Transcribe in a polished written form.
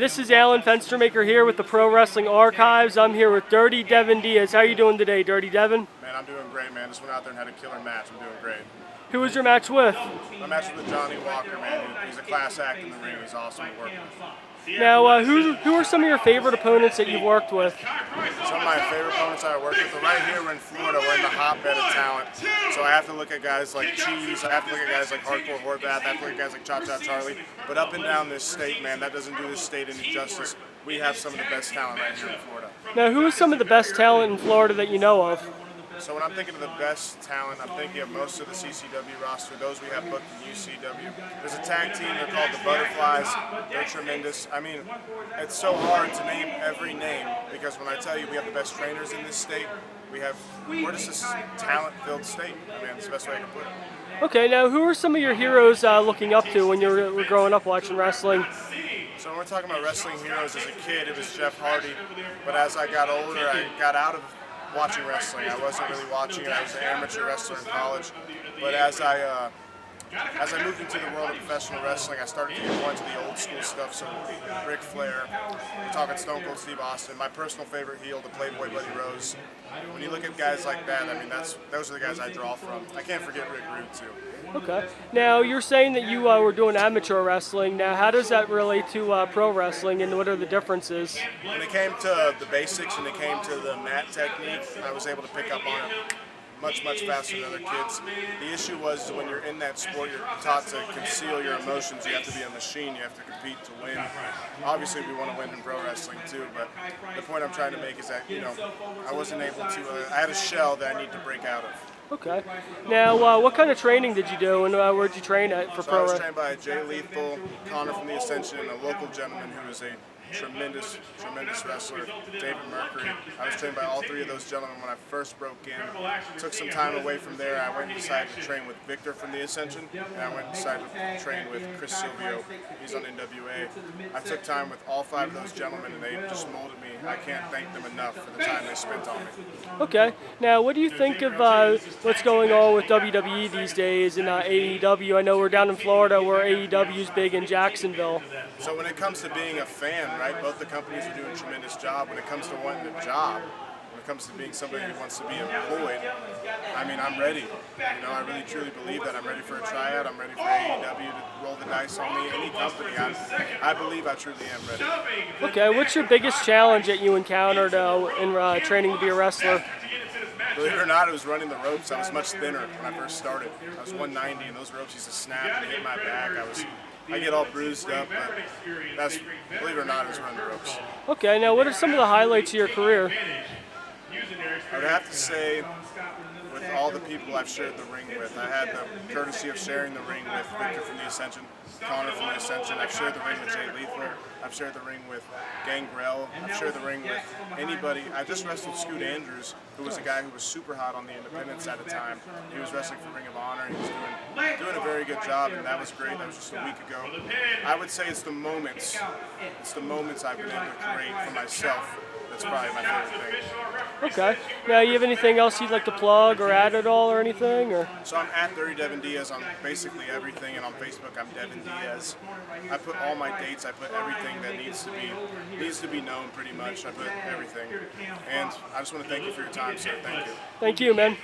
this is Alan Fenstermaker here with the Pro Wrestling Archives. I'm here with Dirty Devin Diaz. How are you doing today, Dirty Devin? Man, I'm doing great, man. Just went out there and had a killer match. I'm doing great. Who was your match with? My match was with Johnny Walker, man. He's a class act in the ring. He's awesome to work with. Now, who are some of your favorite opponents that you've worked with? Some of my favorite opponents I worked with, but right here we're in Florida, we're in the hotbed of talent. So I have to look at guys like Cheese, I have to look at guys like Hardcore Horvath, I have to look at guys like Cha-Cha Charlie. But up and down this state, man, that doesn't do this state any justice. We have some of the best talent right here in Florida. Now, who is some of the best talent in Florida that you know of? So when I'm thinking of the best talent, I'm thinking of most of the CCW roster, those we have booked in UCW. There's a tag team, they're called the Butterflies. They're tremendous. I mean, it's so hard to name every name because when I tell you we have the best trainers in this state, we're just a talent-filled state. I mean, that's the best way I can put it. Okay, now who are some of your heroes looking up to when you were growing up watching wrestling? So when we're talking about wrestling heroes as a kid, it was Jeff Hardy. But as I got older, I got out of watching wrestling. I wasn't really watching it. I was an amateur wrestler in college. But as I moved into the world of professional wrestling, I started to get more into the old school stuff. So Ric Flair, we're talking Stone Cold Steve Austin, my personal favorite heel, the Playboy Buddy Rose. When you look at guys like that, I mean, those are the guys I draw from. I can't forget Rick Rude too. Okay. Now, you're saying that you were doing amateur wrestling. Now, how does that relate to pro wrestling, and what are the differences? When it came to the basics and it came to the mat technique, I was able to pick up on it much faster than other kids. The issue was when you're in that sport, you're taught to conceal your emotions. You have to be a machine. You have to compete to win. Obviously, we want to win in pro wrestling too, but the point I'm trying to make is that, you know, I wasn't able to, I had a shell that I need to break out of. Okay. Now, what kind of training did you do, and where'd you train at for pro wrestling? I was trained by Jay Lethal, Connor from the Ascension, and a local gentleman who is a tremendous wrestler, David Mercury. I was trained by all three of those gentlemen when I first broke in. Took some time away from there. I went and decided to train with Victor from the Ascension, and I went and decided to train with Chris Silvio. He's on NWA. I took time with all five of those gentlemen, and they just molded me. I can't thank them enough for the time they spent on me. Okay. Now, what do you think of what's going on with WWE these days and AEW? I know we're down in Florida where AEW is big in Jacksonville. So when it comes to being a fan, right, both the companies are doing a tremendous job. When it comes to wanting a job, when it comes to being somebody who wants to be employed, I mean, I'm ready. You know, I really truly believe that I'm ready for a tryout. I'm ready for AEW to roll the dice on me. Any company, I believe I truly am ready. Okay, what's your biggest challenge that you encountered in training to be a wrestler? Believe it or not, it was running the ropes. I was much thinner when I first started. I was 190, and those ropes used to snap and hit my back. I get all bruised up, but believe it or not, it was running the ropes. Okay, now what are some of the highlights of your career? I would have to say, with all the people I've shared the ring with, I had the courtesy of sharing the ring with Victor from the Ascension, Connor from the Ascension. I've shared the ring with Jay Lethal. I've shared the ring with Gangrel. I've shared the ring with anybody. I just wrestled Scoot Andrews, who was a guy who was super hot on the independents at the time. He was wrestling for Ring of Honor. He was doing a very good job, and that was great. That was just a week ago. I would say it's the moments. It's the moments I've been able to create for myself. That's probably my favorite thing. Okay. Now, you have anything else you'd like to plug or add at all or anything? Or? So I'm at Dirty Devin Diaz on basically everything, and on Facebook I'm Devin Diaz. I put all my dates. I put everything that needs to be known pretty much. I put everything. And I just want to thank you for your time, sir. Thank you. Thank you, man.